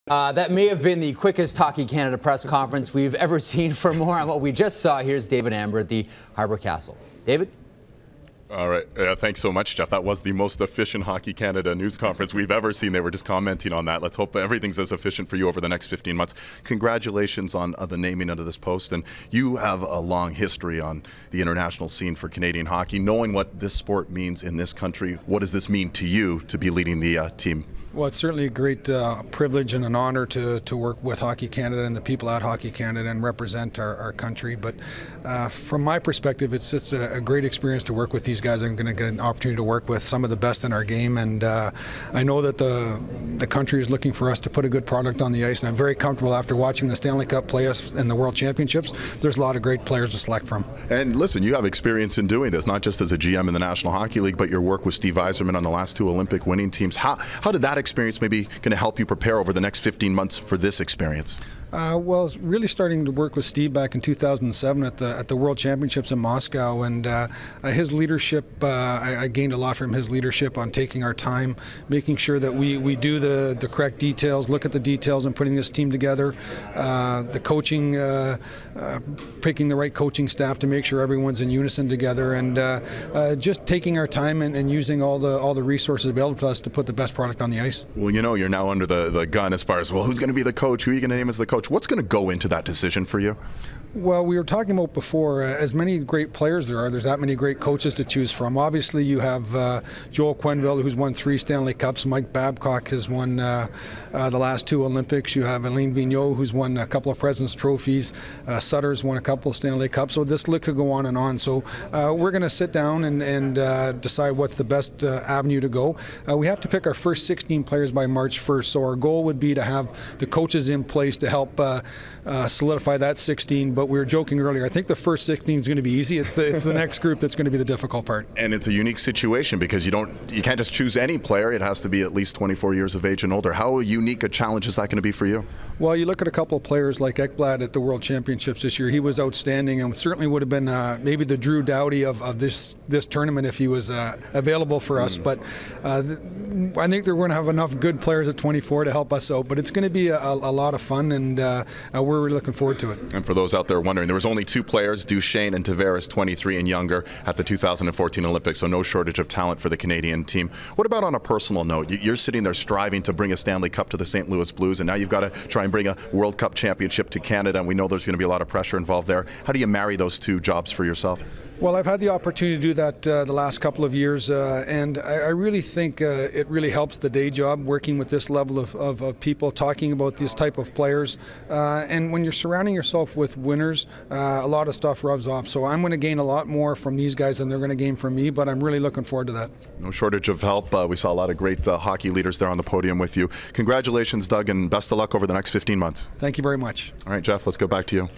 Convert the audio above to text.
That may have been the quickest Hockey Canada press conference we've ever seen. For more on what we just saw, here's David Amber at the Harbour Castle. David? All right. Thanks so much, Jeff. That was the most efficient Hockey Canada news conference we've ever seen. They were just commenting on that. Let's hope everything's as efficient for you over the next 15 months. Congratulations on the naming of this post. And you have a long history on the international scene for Canadian hockey. Knowing what this sport means in this country, what does this mean to you to be leading the team? Well, it's certainly a great privilege and an honor to work with Hockey Canada and the people at Hockey Canada and represent our country. But from my perspective, it's just a great experience to work with these guys. I'm going to get an opportunity to work with some of the best in our game, and I know that the country is looking for us to put a good product on the ice, and I'm very comfortable after watching the Stanley Cup play us in the World Championships. There's a lot of great players to select from. And listen, you have experience in doing this, not just as a GM in the National Hockey League, but your work with Steve Yzerman on the last two Olympic winning teams. How did that experience maybe going to help you prepare over the next 15 months for this experience? Well, I was really starting to work with Steve back in 2007 at the World Championships in Moscow, and his leadership, I gained a lot from his leadership on taking our time, making sure that we do the correct details, look at the details and putting this team together, the coaching, picking the right coaching staff to make sure everyone's in unison together, and just taking our time and using all the resources available to us to put the best product on the ice. Well, you know, you're now under the gun as far as, well, who's going to be the coach? Who are you going to name as the coach? What's going to go into that decision for you? Well, we were talking about before, as many great players there's that many great coaches to choose from. Obviously, you have Joel Quenneville, who's won 3 Stanley Cups. Mike Babcock has won the last 2 Olympics. You have Alain Vigneault, who's won a couple of President's Trophies. Sutter's won a couple of Stanley Cups. So this list could go on and on. So we're going to sit down and decide what's the best avenue to go. We have to pick our first 16 players by March 1st. So our goal would be to have the coaches in place to help solidify that 16. But we were joking earlier, I think the first 16 is going to be easy. It's the next group that's going to be the difficult part. And it's a unique situation because you can't just choose any player. It has to be at least 24 years of age and older. How unique a challenge is that going to be for you? Well, you look at a couple of players like Ekblad at the World Championships this year. He was outstanding and certainly would have been maybe the Drew Doughty of this tournament if he was available for us. But I think they're going to have enough good players at 24 to help us out. But it's going to be a lot of fun, and we're really looking forward to it. And for those out there wondering, there was only 2 players, Duchesne and Tavares, 23 and younger, at the 2014 Olympics, so no shortage of talent for the Canadian team. What about on a personal note? You're sitting there striving to bring a Stanley Cup to the St. Louis Blues, and now you've got to try and bring a World Cup championship to Canada, and we know there's going to be a lot of pressure involved there. How do you marry those 2 jobs for yourself? Well, I've had the opportunity to do that the last couple of years, and I really think it really helps the day job working with this level of people, talking about this type of players. And when you're surrounding yourself with winners, a lot of stuff rubs off. So I'm going to gain a lot more from these guys than they're going to gain from me, but I'm really looking forward to that. No shortage of help. We saw a lot of great hockey leaders there on the podium with you. Congratulations, Doug, and best of luck over the next 15 months. Thank you very much. All right, Jeff, let's go back to you.